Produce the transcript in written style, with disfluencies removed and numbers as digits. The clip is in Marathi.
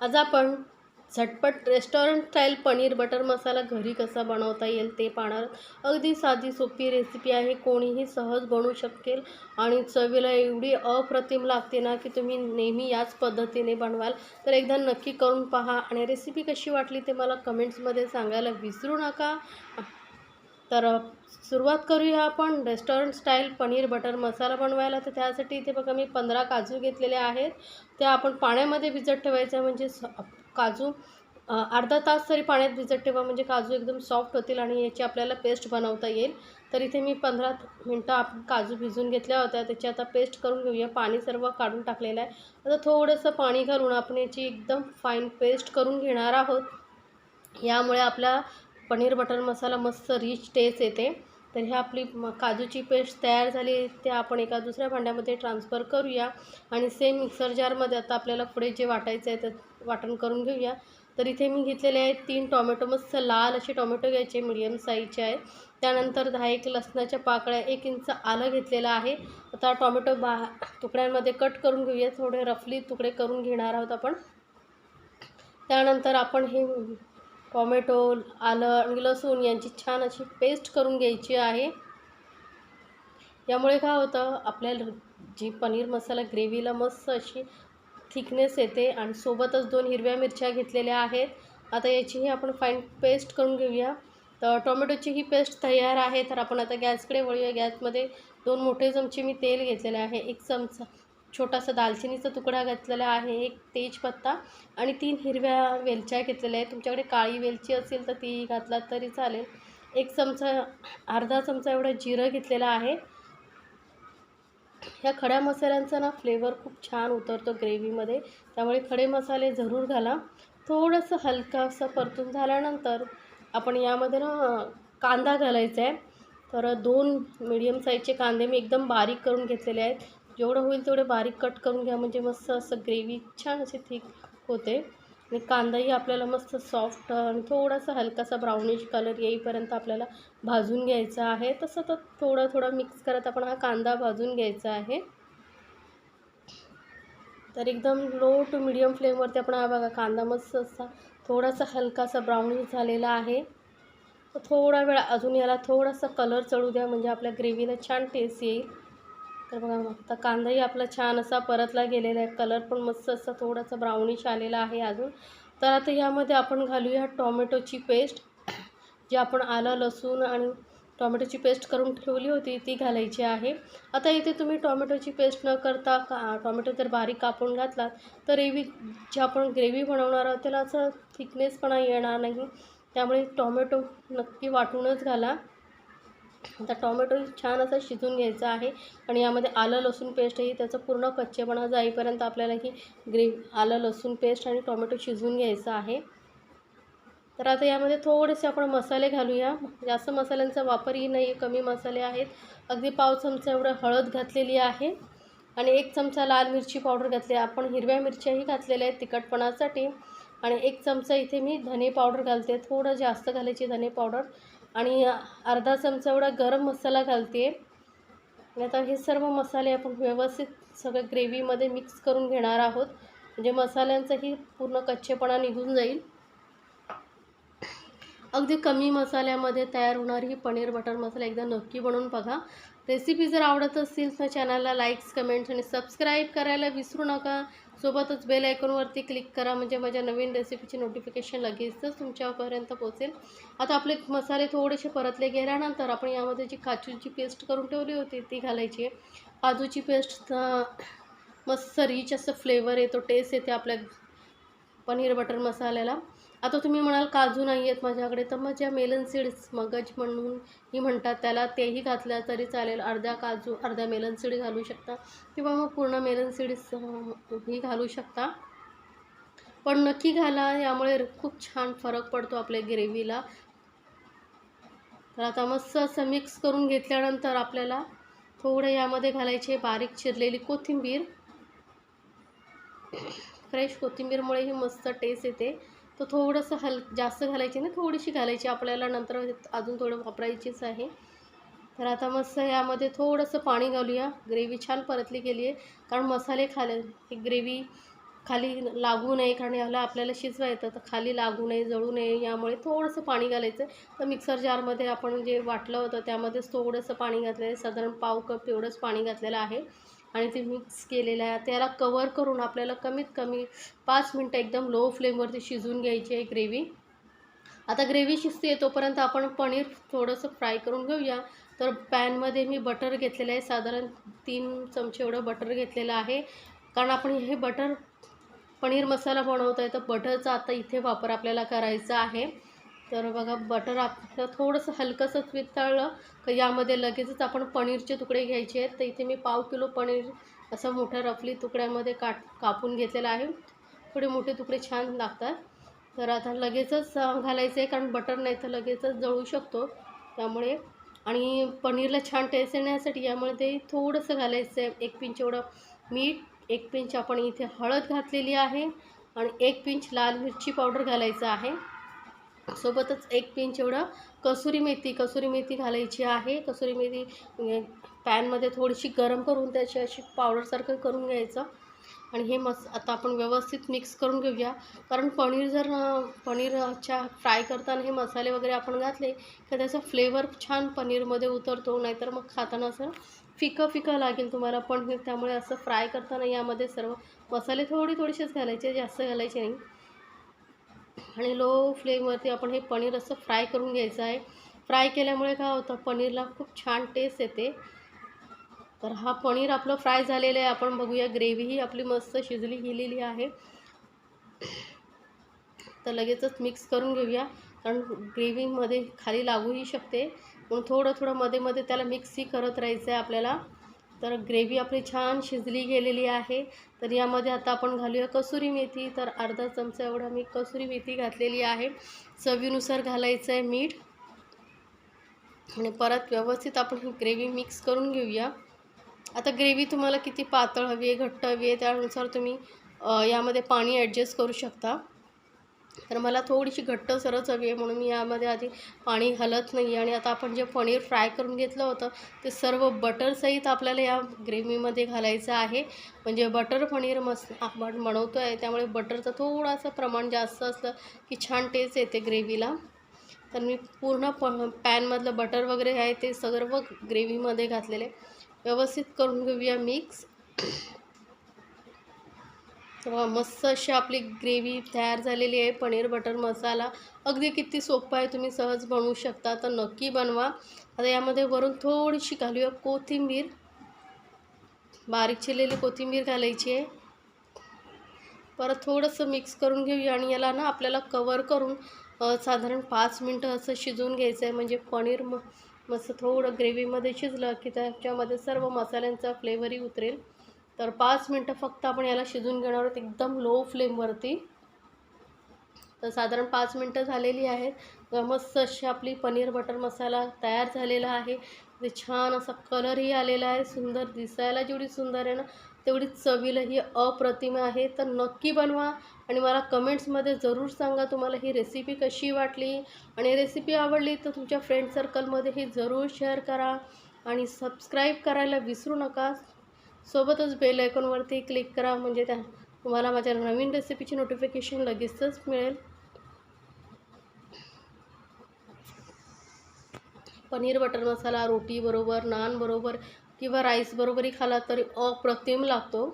आज आपण झटपट रेस्टॉरंट स्टाईल पनीर बटर मसाला घरी कसा बनवता येईल ते पाहणार. अगदी साधी सोपी रेसिपी आहे, कोणीही सहज बनवू शकेल आणि चवीला एवढी अप्रतिम लागते ना की तुम्ही नेहमी याच पद्धतीने बनवाल. तर एकदा नक्की करून पहा आणि रेसिपी कशी वाटली ते मला कमेंट्समध्ये सांगायला विसरू नका. तर सुरुवात करूया आपण रेस्टॉरंट स्टाईल पनीर बटर मसाला बनवायला. तर त्यासाठी इथे बघा मी 15 काजू घेतलेले आहेत. त्या आपण पाण्यामध्ये भिजत ठेवायचं, म्हणजे काजू अर्धा तास तरी पाण्यात भिजत ठेवा, म्हणजे काजू एकदम सॉफ्ट होतील आणि याची आपल्याला पेस्ट बनवता येईल. तर इथे मी 15 मिनटं आपण काजू भिजून घेतल्या होत्या, त्याची आता पेस्ट करून घेऊया. पाणी सर्व काढून टाकलेलं आहे. आता थोडंसं पाणी घालून आपण याची एकदम फाईन पेस्ट करून घेणार आहोत. यामुळे आपला पनीर बटर मसाला मस्त रिच टेस्ट येते. तर ह्या आपली काजूची पेस्ट तयार झाली, ते आपण एका दुसऱ्या भांड्यामध्ये ट्रान्सफर करूया आणि सेम मिक्सर जारमध्ये आता आपल्याला पुढे जे वाटायचं आहे ते वाटण करून घेऊया. तर इथे मी घेतलेले आहेत 3 टोमॅटो, मस्त लाल असे टोमॅटो घ्यायचे, मीडियम साईजचे आहेत. त्यानंतर 10 लसणाच्या पाकळ्या, 1 इंच आलं घेतलेलं आहे. आता टोमॅटो तुकड्यांमध्ये कट करून घेऊया, थोडे रफली तुकडे करून घेणार आहोत आपण. त्यानंतर आपण हे टोमॅटो, आलं आणि लसूण यांची छान अशी पेस्ट करून घ्यायची आहे. यामुळे काय होतं, आपल्याला जी पनीर मसाला ग्रेव्हीला मस्त अशी थिकनेस येते. आणि सोबतच 2 हिरव्या मिरच्या घेतलेल्या आहेत. आता याचीही आपण फाईन पेस्ट करून घेऊया. तर टोमॅटोची ही पेस्ट तयार आहे. तर आपण आता गॅसकडे वळूया. गॅसमध्ये 2 मोठे चमचे मी तेल घेतलेले आहे, 1 चमचा छोटासा दालचिनीचा तुकडा घातलेला आहे, 1 तेजपत्ता आणि 3 हिरव्या वेलच्या घेतलेल्या आहेत. तुमच्याकडे काळी वेलची असेल तर ती घातलात तरी चालेल. 1 चमचा, अर्धा चमचा एवढं जिरं घेतलेलं आहे. ह्या खड्या मसाल्यांचा ना फ्लेवर खूप छान उतरतो ग्रेव्हीमध्ये, त्यामुळे खडे मसाले जरूर घाला. थोडंसं हलकासं परतून झाल्यानंतर आपण यामध्ये ना कांदा घालायचा आहे. तर 2 मीडियम साईजचे कांदे मी एकदम बारीक करून घेतलेले आहेत. जेवढं होईल तेवढे बारीक कट करून घ्या, म्हणजे मस्त असं ग्रेव्ही छान अशी थिक होते. आणि कांदाही आपल्याला मस्त सॉफ्ट आणि थोडासा हलकासा ब्राउनिश कलर येईपर्यंत आपल्याला भाजून घ्यायचा आहे. तसं तर थोडं थोडं मिक्स करत आपण हा कांदा भाजून घ्यायचा आहे. तर एकदम लो टू मीडियम फ्लेमवरती आपण हा बघा कांदा मस्त असा थोडासा हलकासा ब्राउनिश झालेला आहे. तर थोडा वेळ अजून याला थोडासा कलर चढू द्या, म्हणजे आपल्या ग्रेव्हीला छान टेस्ट येईल. तर बघा आता कांदाही आपला छान असा परतला गेलेला आहे, कलर पण मस्त असा थोडासा ब्राउनिश आलेला आहे अजून. तर आता यामध्ये आपण घालूया टोमॅटोची पेस्ट, जी आपण आलं लसूण आणि टोमॅटोची पेस्ट करून ठेवली होती ती घालायची आहे. आता इथे तुम्ही टोमॅटोची पेस्ट न करता टोमॅटो जर बारीक कापून घातलात तर जी आपण ग्रेव्ही बनवणार आहोत त्याला असं थिकनेसपणा येणार नाही. त्यामुळे टोमॅटो नक्की वाटूनच घाला. आता टोमॅटो छान असा शिजून घ्यायचा आहे आणि यामध्ये आलं लसूण पेस्टही त्याचा पूर्ण कच्चेपणा जाईपर्यंत आपल्याला ही आलं लसूण पेस्ट आणि टोमॅटो शिजवून घ्यायचं आहे. तर आता यामध्ये थोडेसे आपण मसाले घालूया. जास्त मसाल्यांचा वापरही नाही, कमी मसाले आहेत. अगदी पाव चमचा एवढं हळद घातलेली आहे आणि 1 चमचा लाल मिरची पावडर घातली. आपण हिरव्या मिरच्याही घातलेल्या आहेत तिखटपणासाठी. आणि 1 चमचा इथे मी धने पावडर घालते, थोडं जास्त घालायची धने पावडर. आणि अर्धा चमचा एवढा गरम मसाला घालते. आणि आता हे सर्व मसाले आपण व्यवस्थित सगळं ग्रेव्हीमध्ये मिक्स करून घेणार आहोत, म्हणजे मसाल्यांचाही पूर्ण कच्चेपणा निघून जाईल. अगदी कमी मसाल्यामध्ये तयार होणारी ही पनीर बटर मसाला एकदा नक्की बनवून बघा. रेसिपी जर आवडत असतील तर चॅनलला लाईक्स, कमेंट्स आणि सबस्क्राईब करायला विसरू नका. सोबतच बेल आयकॉनवरती क्लिक करा, म्हणजे माझ्या नवीन रेसिपीची नोटिफिकेशन लगेचच तुमच्यापर्यंत पोहोचेल. आता आपले मसाले थोडेसे परतले गेल्यानंतर आपण यामध्ये जी काजूची पेस्ट करून ठेवली होती ती घालायची आहे. काजूची पेस्ट मस्त रिच असं फ्लेवर येतो, टेस्ट येते आपल्या पनीर बटर मसाल्याला. आता तुम्ही म्हणाल काजू नाही आहेत माझ्याकडे, तर मग ज्या मेलन सीड्स मगज म्हणूनही म्हणतात त्याला, तेही घातल्या तरी चालेल. अर्ध्या काजू अर्ध्या मेलन सीड घालू शकता किंवा मग पूर्ण मेलन सीड्स ही घालू शकता. पण नक्की घाला, यामुळे खूप छान फरक पडतो आपल्या ग्रेव्हीला. तर आता मस्त असं मिक्स करून घेतल्यानंतर आपल्याला थोडं यामध्ये घालायचे बारीक चिरलेली कोथिंबीर. फ्रेश कोथिंबीरमुळेही मस्त टेस्ट येते. तर थोडंसं जास्त घालायची नाही, थोडीशी घालायची, आपल्याला नंतर अजून थोडं वापरायचीच आहे. तर आता मस्त यामध्ये थोडंसं पाणी घालूया. ग्रेव्ही छान परतली गेली आहे, कारण मसाले ही ग्रेव्ही खाली लागू नये, कारण याला आपल्याला शिजवायचं तर खाली लागू नये, जळू नये, यामुळे थोडंसं पाणी घालायचं. तर मिक्सर जारमध्ये आपण जे वाटलं होतं त्यामध्येच थोडंसं पाणी घातलं आहे, साधारण पाव कप तेवढंच पाणी घातलेलं आहे आणि ते मिक्स केलेलं आहे. त्याला कवर करून आपल्याला कमीत कमी 5 मिनटं एकदम लो फ्लेमवरती शिजवून घ्यायची आहे ग्रेव्ही. आता ग्रेव्ही शिजते तोपर्यंत आपण पनीर थोडंसं फ्राय करून घेऊया. तर पॅनमध्ये मी बटर घेतलेलं आहे, साधारण 3 चमचे एवढं बटर घेतलेलं आहे. कारण आपण हे बटर पनीर मसाला बनवतो आहे, तर बटरचा आता इथे वापर आपल्याला करायचा आहे. तर बघा, बटर आपलं थोडंसं हलकंसं वितळलं की यामध्ये लगेचच आपण पनीरचे तुकडे घ्यायचे आहेत. तर इथे मी पाव किलो पनीर असं मोठ्या रफली तुकड्यामध्ये कापून घेतलेलं आहे. थोडे मोठे तुकडे छान लागतात. तर आता लगेचच घालायचं आहे, कारण बटर नाही तर लगेचच जळू शकतो त्यामुळे. आणि पनीरला छान टेस्ट येण्यासाठी यामुळे ते थोडंसं घालायचं आहे. 1 पिंच एवढं मीठ, 1 पिंच आपण इथे हळद घातलेली आहे आणि 1 पिंच लाल मिरची पावडर घालायचं आहे. सोबतच 1 पिंच एवढं कसुरी मेथी घालायची आहे. कसुरी मेथी पॅनमध्ये थोडीशी गरम करून त्याची अशी पावडरसारखं करून घ्यायचं आणि हे आता आपण व्यवस्थित मिक्स करून घेऊया. कारण पनीरच्या फ्राय करताना हे मसाले वगैरे आपण घातले तर त्याचा फ्लेवर छान पनीरमध्ये उतरतो, नाहीतर मग खाताना असं फिकं लागेल तुम्हाला पनीर. त्यामुळे असं फ्राय करताना यामध्ये सर्व मसाले थोडेसेच घालायचे, जास्त घालायचे नाही. आणि लो फ्लेमवरती आपण हे पनीर असं फ्राय करून घ्यायचं आहे. फ्राय केल्यामुळे काय होतं, पनीरला खूप छान टेस्ट येते. तर हा पनीर आपलं फ्राय झालेलं आहे. आपण बघूया, ग्रेव्हीही आपली मस्त शिजली गेलेली आहे. तर लगेचच मिक्स करून घेऊया, कारण ग्रेव्हीमध्ये खाली लागूही शकते, म्हणून थोडं मध्ये त्याला मिक्सही करत राहायचं आहे आपल्याला. तर ग्रेव्ही आपली छान शिजली गेलेली आहे. तर यामध्ये आता आपण घालूया कसुरी मेथी. तर अर्धा चमचा एवढा मी कसुरी मेथी घातलेली आहे. चवीनुसार घालायचं आहे मीठ आणि परत व्यवस्थित आपण ही ग्रेव्ही मिक्स करून घेऊया. आता ग्रेव्ही तुम्हाला किती पातळ हवी आहे, घट्ट हवी आहे, त्यानुसार तुम्ही यामध्ये पाणी ॲडजस्ट करू शकता. तर मला थोडीशी घट्टसरच हवी आहे, म्हणून मी यामध्ये आधी पाणी घालत नाही. आणि आता आपण जे पनीर फ्राय करून घेतलं होतं ते सर्व बटरसहित आपल्याला या ग्रेव्हीमध्ये घालायचं आहे. म्हणजे बटर पनीर आपण बनवतो आहे, त्यामुळे बटरचं थोडंसं प्रमाण जास्त असलं की छान टेस्ट येते ग्रेव्हीला. तर मी पूर्ण पॅनमधलं बटर वगैरे आहे ते सर्व ग्रेव्हीमध्ये घातलेले. व्यवस्थित करून घेऊया मिक्स. तर मस्त अशी आपली ग्रेव्ही तयार झालेली आहे. पनीर बटर मसाला अगदी किती सोपं आहे, तुम्ही सहज बनवू शकता. तर नक्की बनवा. आता यामध्ये वरून थोडीशी घालूया कोथिंबीर, बारीक चिरलेली कोथिंबीर घालायची आहे. परत थोडंसं मिक्स करून घेऊया आणि याला ना आपल्याला कवर करून साधारण 5 मिनटं असं शिजवून घ्यायचं आहे. म्हणजे पनीर मस्त थोडं ग्रेव्हीमध्ये शिजलं की त्याच्यामध्ये सर्व मसाल्यांचा फ्लेवरही उतरेल. तर 5 मिनटं फक्त आपण याला शिजवून घेणार आहोत एकदम लो फ्लेमवरती. तर साधारण 5 मिनटं झालेली आहेत. मस्त अशी आपली पनीर बटर मसाला तयार झालेला आहे. ते छान असा कलरही आलेला आहे, सुंदर दिसायला जेवढी सुंदर आहे ना तेवढीच चवीलाही अप्रतिम आहे. तर नक्की बनवा आणि मला कमेंट्समध्ये जरूर सांगा तुम्हाला ही रेसिपी कशी वाटली. आणि रेसिपी आवडली तर तुमच्या फ्रेंड सर्कलमध्येही जरूर शेअर करा आणि सबस्क्राईब करायला विसरू नका. सोबतच बेल आयकॉनवरती क्लिक करा, म्हणजे तुम्हाला माझ्या नवीन रेसिपीची नोटिफिकेशन लगेचच मिळेल. पनीर बटर मसाला रोटी बरोबर, नान बरोबर किंवा राईस बरोबरही खाला तरी अप्रतिम लागतो.